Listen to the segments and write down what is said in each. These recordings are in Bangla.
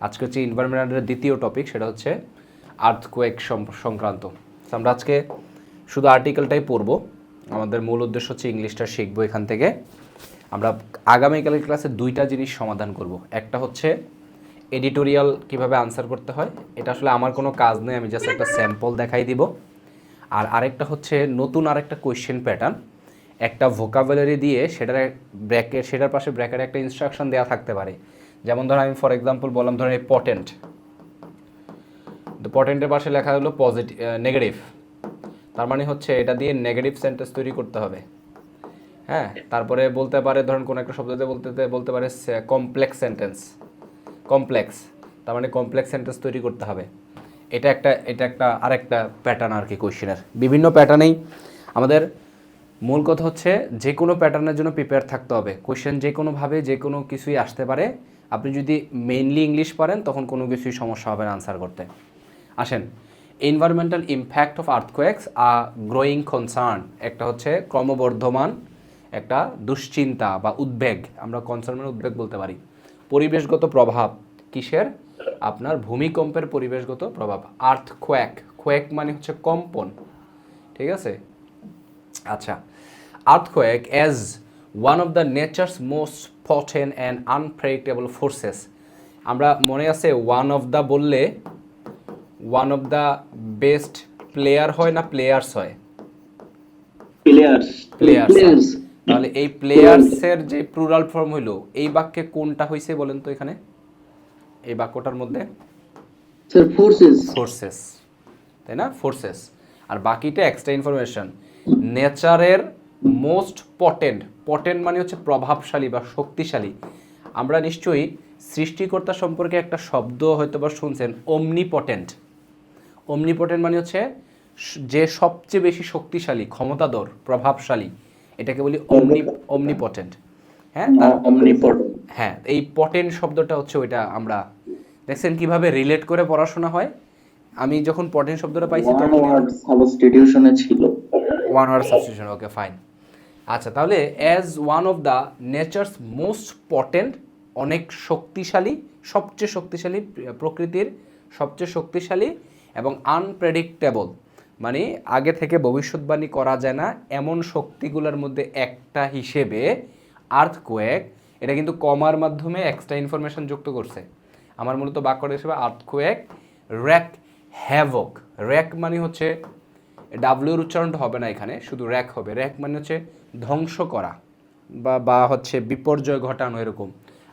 আজকে হচ্ছে এনভায়রনমেন্টের দ্বিতীয় টপিক, সেটা হচ্ছে আর্থকোয়েক সংক্রান্ত। আমরা আজকে শুধু আর্টিকেলটাই পড়ব, আমাদের মূল উদ্দেশ্য হচ্ছে ইংলিশটা শিখবো। এখান থেকে আমরা আগামীকালের ক্লাসে দুইটা জিনিস সমাধান করব। একটা হচ্ছে এডিটোরিয়াল কিভাবে আনসার করতে হয়, এটা আসলে আমার কোনো কাজ নেই, আমি জাস্ট একটা স্যাম্পল দেখাই দিব। আর আরেকটা হচ্ছে নতুন আরেকটা কোয়েশ্চেন প্যাটার্ন, একটা ভোকাবুলারি দিয়ে সেটার পাশে ব্র্যাকেটে একটা ইনস্ট্রাকশন দেওয়া থাকতে পারে। যেমন ধরো আমি ফর এক্সাম্পল বললাম, ধরো এই পটেন্ট, তো পটেন্টের পাশে লেখা হলো পজিটিভ নেগেটিভ, তার মানে হচ্ছে এটা দিয়ে নেগেটিভ সেন্টেন্স তৈরি করতে হবে। হ্যাঁ, তারপরে বলতে পারে ধরুন কোনো একটা শব্দ দিয়ে বলতে পারে কমপ্লেক্স সেন্টেন্স, কমপ্লেক্স, তার মানে কমপ্লেক্স সেন্টেন্স তৈরি করতে হবে। এটা একটা আরেকটা প্যাটার্ন আর কি কোয়েশ্চেনের। বিভিন্ন প্যাটার্নেই আমাদের মূল কথা হচ্ছে যে কোনো প্যাটার্নের জন্য প্রিপেয়ার থাকতে হবে। কোয়েশ্চেন যে কোনোভাবে যে কোনো কিছুই আসতে পারে। আপনি যদি মেইনলি ইংলিশ পারেন তখন কোনো কিছুই সমস্যা হবে না আনসার করতে। আসেন, environmental impact of earthquakes a growing concern, একটা হচ্ছে ক্রমবর্ধমান একটা দুশ্চিন্তা বা উদ্বেগ, আমরা কনসার্ন মানে উদ্বেগ বলতে পারি। পরিবেশগত প্রভাব কিসের? আপনার ভূমিকম্পের পরিবেশগত প্রভাব। আর্থকোয়েক, কোয়েক মানে হচ্ছে কম্পন, ঠিক আছে? আচ্ছা, earthquake as one of the nature's most potent and unpredictable forces. আমরা মনে আছে ওয়ান অফ দ্য বললে one of the best player হয় না প্লেয়ার্স হয়? প্লেয়ার্স। তাহলে এই প্লেয়ার্সের যে প্লুরাল ফর্ম হইল, এই বাক্যে কোনটা হয়েছে বলেন তো? এখানে এই বাক্যটার মধ্যে ফোর্সেস, তাই না? ফোর্সেস। আর বাকিটা এক্সট্রা ইনফরমেশন। নেচারের মোস্ট পটেন্ট, পটেন্ট মানে হচ্ছে প্রভাবশালী বা শক্তিশালী। আমরা নিশ্চয়ই সৃষ্টিকর্তা সম্পর্কে একটা শব্দ হয়তো বা শুনছেন, অমনিপটেন্ট। অমনিপটেন্ট মানে হচ্ছে যে সবচেয়ে বেশি শক্তিশালী, ক্ষমতাধর, প্রভাবশালী, এটাকে বলি অমনিপটেন্ট। হ্যাঁ, হ্যাঁ, এই পটেন্ট শব্দটা হচ্ছে ওইটা। আমরা দেখছেন কিভাবে রিলেট করে পড়াশোনা হয়। আমি যখন পটেন্ট শব্দটা পাইছি তখন সাবস্টিটিউশনে ছিল ওয়ান ওয়ার্ড সাবস্টিটিউশন। ওকে, ফাইন। আচ্ছা, তাহলে as one of the nature's most potent, অনেক শক্তিশালী, সবচেয়ে শক্তিশালী, প্রকৃতির সবচেয়ে শক্তিশালী এবং আনপ্রেডিক্টেবল মানে আগে থেকে ভবিষ্যৎবাণী করা যায় না এমন শক্তিগুলোর মধ্যে একটা হিসেবে আর্থকোয়েক, এটা কিন্তু কমার মাধ্যমে এক্সট্রা ইনফরমেশন যুক্ত করছে। আমার মূলত বাক্যটা হিসেবে আর্থকোয়েক র্যাক হ্যাভক। র্যাক মানে হচ্ছে ডাব্লিউর উচ্চারণটা হবে না এখানে, শুধু র্যাক হবে। র্যাক মানে হচ্ছে ধ্বংস করা বা হচ্ছে বিপর্যয় ঘটানো এরকম।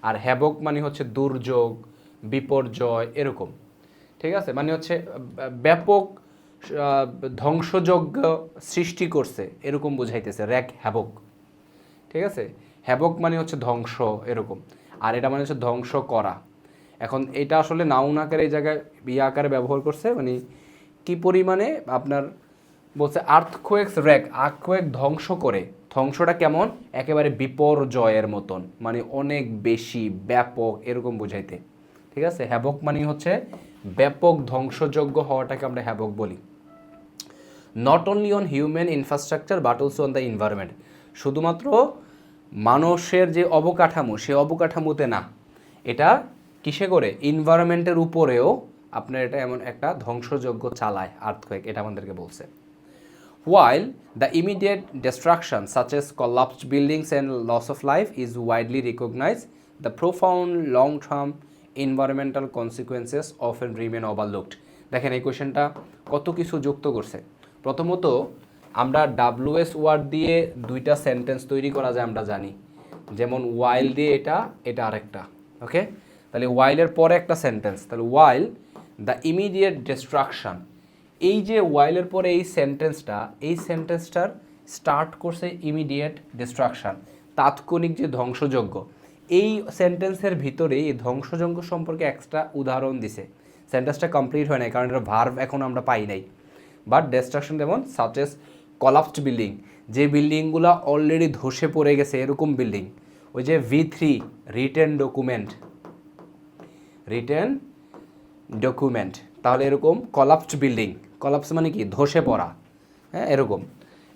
আর হ্যাভক মানে হচ্ছে দুর্যোগ, বিপর্যয় এরকম, ঠিক আছে? মানে হচ্ছে ব্যাপক ধ্বংসযজ্ঞ সৃষ্টি করছে এরকম বোঝাইতেছে র্যাক হ্যাভক, ঠিক আছে? হ্যাভক মানে হচ্ছে ধ্বংস এরকম, আর এটা মানে হচ্ছে ধ্বংস করা। এখন এটা আসলে নাউন আকারে এই জায়গায় আকারে ব্যবহার করছে, মানে কি পরিমাণে আপনার বলছে আর্থকোয়েকস র্যাক, আর্থকোয়েক ধ্বংস করে। ধ্বংসটা কেমন? একেবারে বিপর্যয়ের মতন, মানে অনেক বেশি ব্যাপক এরকম বোঝাইতে, ঠিক আছে? হ্যাভক মানে হচ্ছে ব্যাপক ধ্বংসযোগ্য হওয়াটাকে আমরা হ্যাভক বলি। Not only on human infrastructure but also on the environment, শুধুমাত্র মানুষের যে অবকাঠামো সে অবকাঠামোতে না, এটা কিসে করে? এনভায়রনমেন্টের উপরেও আপনার এটা এমন একটা ধ্বংসযজ্ঞ চালায় আর্থকোয়েক, এটা আমাদেরকে বলছে। While the immediate destruction such as collapsed buildings and loss of life is widely recognized, the profound long-term environmental consequences often remain overlooked. দেখেন এই কোয়েশ্চেনটা কত কিছু যুক্ত করছে। প্রথমত আমরা ডাব্লিউএস ওয়ার্ড দিয়ে দুইটা সেন্টেন্স তৈরি করা যায় আমরা জানি, যেমন ওয়াইল দিয়ে এটা আরেকটা। ওকে, তাহলে ওয়াইলের পরে একটা সেন্টেন্স, তাহলে ওয়াইল দ্য ইমিডিয়েট ডিস্ট্রাকশন, এই যে ওয়াইলের পরে এই সেন্টেন্সটার স্টার্ট করছে ইমিডিয়েট ডিস্ট্রাকশন, তাৎক্ষণিক যে ধ্বংসযজ্ঞ। এই সেন্টেন্সের ভিতরে এই ধ্বংসযজ্ঞ সম্পর্কে এক্সট্রা উদাহরণ দিছে। সেন্টেন্সটা কমপ্লিট হয় নাই কারণ এটা ভার্ব এখন আমরা পাই নাই। বাট ডিস্ট্রাকশন যেমন সাচ এস কলাপসড বিল্ডিং, যে বিল্ডিংগুলো অলরেডি ধসে পড়ে গেছে এরকম বিল্ডিং। ওই যে V3 রিটেন ডকুমেন্ট, তাহলে এরকম কলাপসড বিল্ডিং, কলাপস মানে কি? ধসে পড়া, হ্যাঁ এরকম।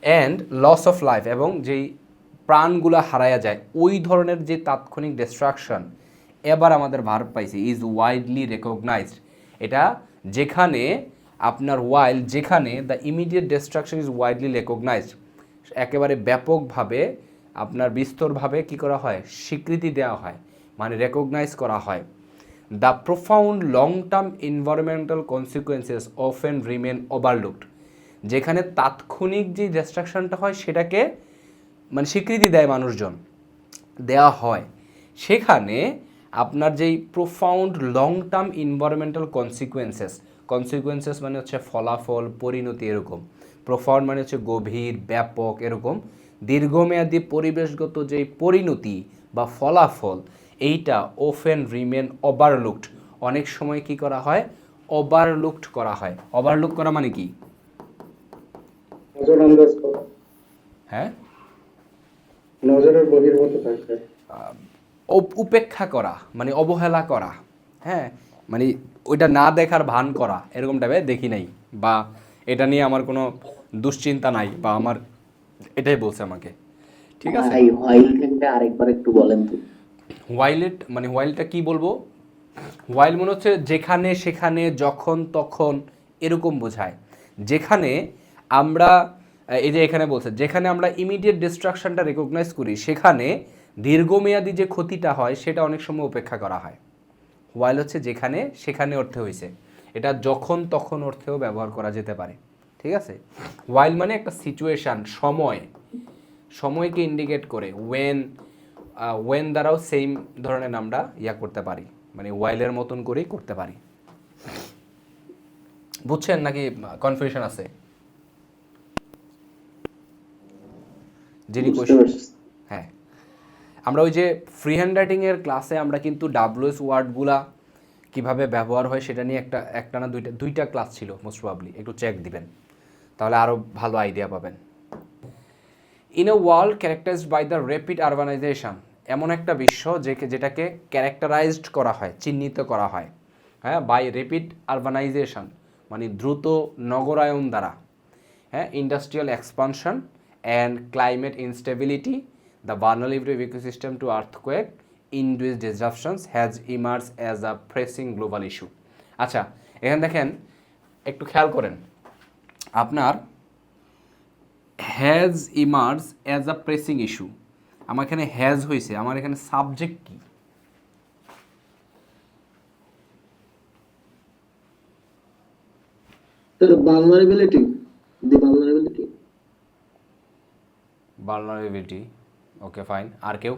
অ্যান্ড লস অফ লাইফ, এবং যেই প্রাণগুলো হারায়া যায়, ওই ধরনের যে তাৎক্ষণিক ডিস্ট্রাকশন এবার আমাদের ভার্ব পাইছি ইজ ওয়াইডলি রেকগনাইজড। এটা যেখানে আপনার ওয়াইল, যেখানে the immediate destruction is widely recognised, একেবারে ব্যাপকভাবে আপনার বিস্তরভাবে কি করা হয়, স্বীকৃতি দেওয়া হয়, মানে রেকগনাইজ করা হয়। The profound long term environmental consequences often remain overlooked, যেখানে তাৎক্ষণিক যে ডিস্ট্রাকশনটা হয় সেটাকে মানে স্বীকৃতি দেয় মানুষজন, দেওয়া হয়, সেখানে আপনার যেই profound long term environmental consequences মানে হচ্ছে ফলাফল, পরিণতি এরকম, প্রোফাউন্ড মানে হচ্ছে গভীর, ব্যাপক এরকম, দীর্ঘমেয়াদী পরিবেশগত যেই পরিণতি বা ফলাফল, এইটা ওফেন রিমেন ওভারলুকড, অনেক সময় কি করা হয়, ওভারলুকড করা হয়। ওভারলুক করা মানে কি? নজরআন্দাজ করা, হ্যাঁ, নজরের বহির্ভূত থাকে। উপেক্ষা করা মানে অবহেলা করা, হ্যাঁ, মানে ওইটা না দেখার ভান করা, এরকম টাইপের, দেখি নাই বা এটা নিয়ে আমার কোনো দুশ্চিন্তা নাই বা আমার এটাই বলছে আমাকে, ঠিক আছে। ভাই হোয়াইল থেকে আরেকবার একটু বলেন তো। হোয়াইলেট মানে হোয়াইলটা কি বলবো, হোয়াইল মনে হচ্ছে যেখানে, সেখানে, যখন, তখন এরকম বোঝায়। যেখানে আমরা এই যে এখানে বলছে যেখানে আমরা ইমিডিয়েট ডিস্ট্রাকশনটা রেকগনাইজ করি, সেখানে দীর্ঘমেয়াদী যে ক্ষতিটা হয় সেটা অনেক সময় উপেক্ষা করা হয়। হোয়াইল হচ্ছে যেখানে, সেখানে অর্থে হয়েছে, এটা যখন তখন অর্থেও ব্যবহার করা যেতে পারে, ঠিক আছে। হোয়াইল মানে একটা সিচুয়েশান, সময়, সময়কে ইন্ডিকেট করে। ওয়েন দ্বারাও সেম ধরনের আমরা করতে পারি, মানে ওয়াইলের মতন করেই করতে পারি। বুঝছেন নাকি কনফিউশন আছে? যিনি বুঝতে পারছি। হ্যাঁ, আমরা ওই যে ফ্রি হ্যান্ড রাইটিংয়ের ক্লাসে আমরা কিন্তু ডাব্লিউএস ওয়ার্ডগুলা কীভাবে ব্যবহার হয় সেটা নিয়ে একটা না দুইটা ক্লাস ছিল, মোস্ট প্রবাবলি একটু চেক দিবেন, তাহলে আরও ভালো আইডিয়া পাবেন। In a world characterised by the rapid urbanisation, এমন একটা বিশ্ব যেটাকে ক্যারেক্টারাইজড করা হয়, চিহ্নিত করা হয়, হ্যাঁ, বাই র্যাপিড আরবানাইজেশন মানে দ্রুত নগরায়ন দ্বারা, হ্যাঁ, industrial expansion and climate instability, the vulnerability of ecosystem to earthquake induced disruptions has emerge as a pressing global issue. আচ্ছা, এখানে দেখেন, একটু খেয়াল করেন, আপনার has emerge as a pressing issue, আমার এখানে হ্যাজ হয়েছে, আমার এখানে সাবজেক্ট কি? Vulnerability, the vulnerability. Vulnerability, okay fine. আর কেউ?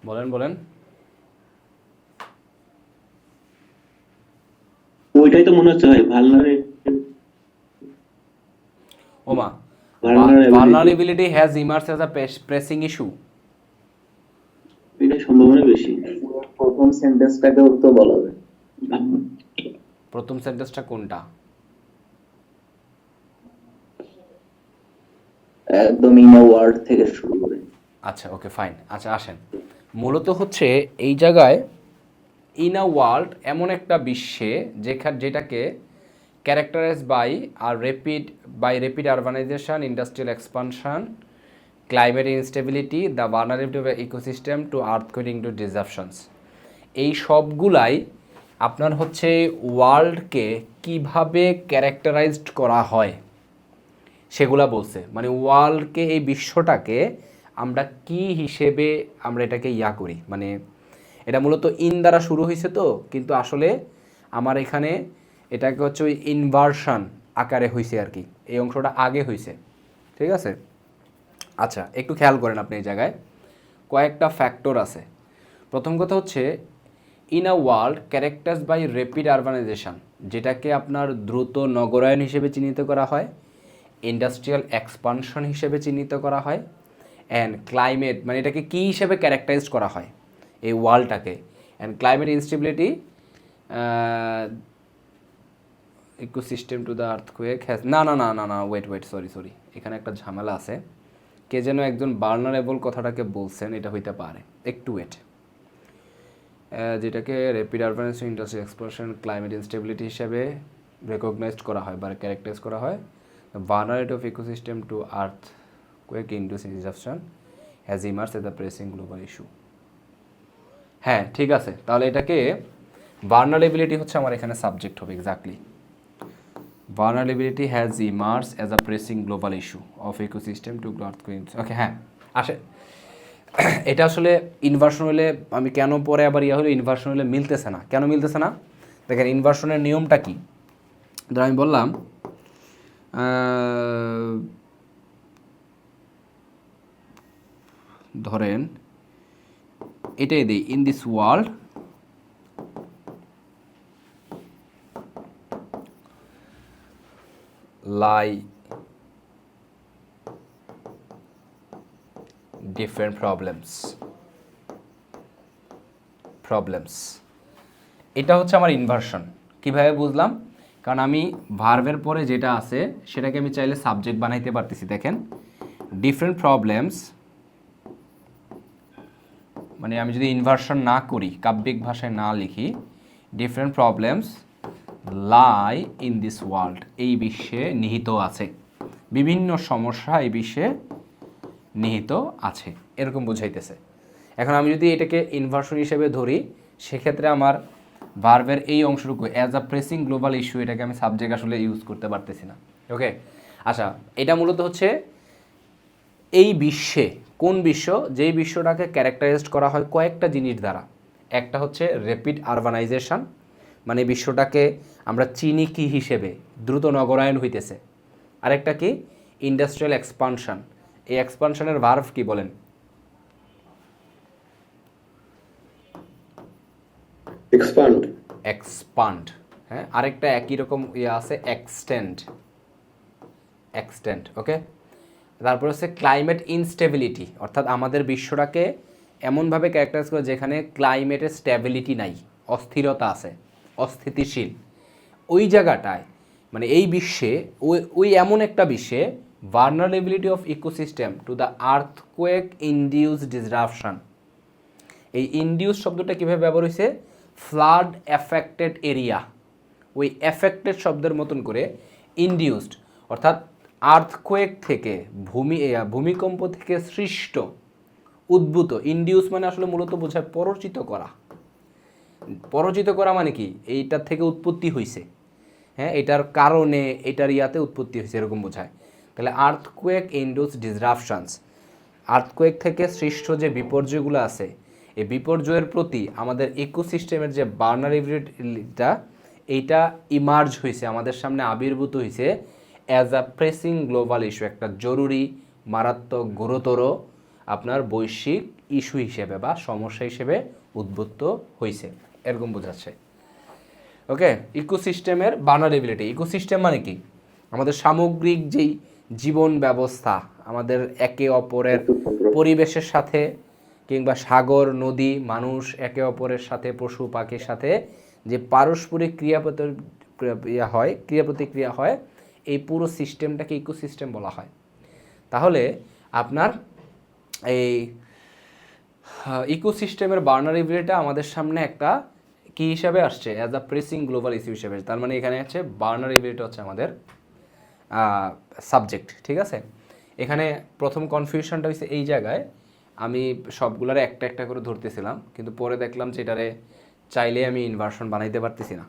বলেন বলেন। ওইটাই তো মনে হচ্ছে ভাই, ওমা, Vulnerability. Vulnerability has emerge as a pressing issue. এটা সম্ভাবনা বেশি। প্রথম সেন্টেন্সটাকেও তো বলা যায়। প্রথম সেন্টেন্সটা কোনটা? একদম ইন আ ওয়ার্ড থেকে শুরু করে। আচ্ছা, ওকে ফাইন। আচ্ছা আসেন, মূলত হচ্ছে এই জায়গায় ইন আ ওয়ার্ল্ড এমন একটা বিশ্বে যেটাকে characterise by rapid urbanisation, industrial expansion, climate instability, the vulnerability of ecosystem to earthquake to disruptions, এই সবগুলাই আপনার হচ্ছে ওয়ার্ল্ডকে কিভাবে ক্যারেক্টারাইজড করা হয় সেগুলা বলছে। মানে ওয়ার্ল্ডকে, এই বিশ্বটাকে আমরা কি হিসেবে আমরা এটাকে করি, মানে এটা মূলত ইন দ্বারা শুরু হয়েছে তো, কিন্তু আসলে আমার এখানে এটাকে হচ্ছে ওই ইনভার্সন আকারে হয়েছে আর কি, এই অংশটা আগে হয়েছে, ঠিক আছে। আচ্ছা, একটু খেয়াল করেন আপনি এই জায়গায় কয়েকটা ফ্যাক্টর আছে। প্রথম কথা হচ্ছে in a world characters by rapid urbanisation, যেটাকে আপনার দ্রুত নগরায়ন হিসেবে চিহ্নিত করা হয়, ইন্ডাস্ট্রিয়াল এক্সপানশন হিসেবে চিহ্নিত করা হয়, অ্যান্ড ক্লাইমেট মানে এটাকে কী হিসেবে ক্যারেক্টারাইজ করা হয় এই ওয়ার্ল্ডটাকে, and climate instability ecosystem to the earthquake has no wait sorry, এখানে একটা ঝামেলা আছে। কে যেন একজন ভালনারেবল কথাটাকে বলছেন, এটা হইতে পারে, একটু ওয়েট। যেটাকে rapid urbanisation, industrial expansion, climate instability হিসেবে রেকগনাইজড করা হয় বা ক্যারেক্টারাইজ করা হয়, vulnerability of ecosystem to earthquake induced disruption has emerged as a pressing global issue. হ্যাঁ ঠিক আছে, তাহলে এটাকে vulnerability হচ্ছে আমার এখানে সাবজেক্ট হবে exactly. vulnerability has emerged as a pressing global issue of ecosystem to earthquake. ওকে হ্যাঁ আসে। এটা আসলে ইনভার্সন হলে আমি কেন পরে আবার ইয়া হলে ইনভার্সন হলে মিলতেছে না, কেন মিলতেছে না দেখেন ইনভার্সনের নিয়মটা কি। ধর আমি বললাম ধরেন এটাই দিই, in this world lie different problems এটা হচ্ছে আমার ইনভার্সন। কিভাবে বুঝলাম, কারণ আমি ভার্বের পরে যেটা আছে সেটাকে আমি চাইলে সাবজেক্ট বানাইতে পারতেছি। দেখেন ডিফারেন্ট প্রবলেমস, মানে আমি যদি ইনভার্সন না করি, কাব্যিক ভাষায় না লিখি, different problems lie in this world, এই বিশ্বে নিহিত আছে, বিভিন্ন সমস্যা এই বিশ্বে নিহিত আছে, এরকম বুঝাইতেছে। এখন আমি যদি এটাকে ইনভার্সন হিসেবে ধরি, সেক্ষেত্রে আমার ভার্বের এই অংশটুকু as a pressing global issue, এটাকে আমি সাবজেক্ট আসলে ইউজ করতে পারতেছি না। ওকে আচ্ছা, এটা মূলত হচ্ছে এই বিশ্বে, কোন বিশ্ব, যেই বিশ্বটাকে ক্যারেক্টারাইজড করা হয় কয়েকটা জিনিস দ্বারা। একটা হচ্ছে র্যাপিড আরবানাইজেশন, মানে বিশ্বটাকে আমরা চিনি কি হিসেবে, দ্রুত নগরায়ন হইতেছে। আরেকটা কি, ইন্ডাস্ট্রিয়াল এক্সপানশন, এই এক্সপানশনের ভার্ব কি বলেন? এক্সপান্ড। এক্সপান্ড, হ্যাঁ। আরেকটা একই রকম ইয়ে আছে, এক্সটেন্ড। ওকে। তারপর হচ্ছে ক্লাইমেট ইনস্টেবিলিটি, অর্থাৎ আমাদের বিশ্বটাকে এমনভাবে ক্যারেক্টারাইজ করে যেখানে ক্লাইমেটের স্টেবিলিটি নাই, অস্থিরতা আছে, অস্থিতিশীল। ওই জায়গাটায় মানে এই বিশ্বে ওই এমন একটা বিশ্বে vulnerability of ecosystem to the earthquake induced disruption, এই ইনডিউস শব্দটা কীভাবে ব্যবহার হয়েছে, ফ্লাড এফেক্টেড এরিয়া, ওই এফেক্টেড শব্দের মতন করে ইনডিউসড, অর্থাৎ আর্থকোয়েক থেকে ভূমিকম্প থেকে সৃষ্ট, উদ্ভূত। ইনডিউস মানে আসলে মূলত বোঝায় পরচিত করা। পরচিত করা মানে কি, এইটার থেকে উৎপত্তি হয়েছে, হ্যাঁ, এটার কারণে এটার ইয়াতে উৎপত্তি হয়েছে, এরকম বোঝায়। তাহলে আর্থকোয়েক ইনডিউস ডিসরাপশনস, আর্থকোয়েক থেকে সৃষ্ট যে বিপর্যয়গুলো আছে, এই বিপর্যয়ের প্রতি আমাদের ইকোসিস্টেমের যে ভালনারেবিলিটিটা, এইটা ইমার্জ হয়েছে, আমাদের সামনে আবির্ভূত হয়েছে as a pressing global issue, একটা জরুরি, মারাত্মক, গুরুতর আপনার বৈশ্বিক ইস্যু হিসেবে বা সমস্যা হিসেবে উদ্ভূত হয়েছে, এরকম বোঝাচ্ছে। ওকে, ইকোসিস্টেমের ভালনারেবিলিটি। ইকোসিস্টেম মানে কি, আমাদের সামগ্রিক যেই জীবন ব্যবস্থা, আমাদের একে অপরের পরিবেশের সাথে কিংবা সাগর নদী মানুষ একে অপরের সাথে পশু পাখির সাথে যে পারস্পরিক ক্রিয়া হয়, এই পুরো সিস্টেমটাকে ইকোসিস্টেম বলা হয়। তাহলে আপনার এই ইকোসিস্টেমের ভালনারেবিলিটিটা আমাদের সামনে একটা কি হিসাবে আসছে, as a pressing global issue হিসেবে। তার মানে এখানে হচ্ছে ভালনারেবিলিটি হচ্ছে আমাদের সাবজেক্ট, ঠিক আছে। এখানে প্রথম কনফিউশনটা হচ্ছে এই জায়গায়, আমি সবগুলার একটা একটা করে ধরতেছিলাম, কিন্তু পরে দেখলাম যে এটারে চাইলে আমি ইনভার্সন বানাইতে পারতেছি না।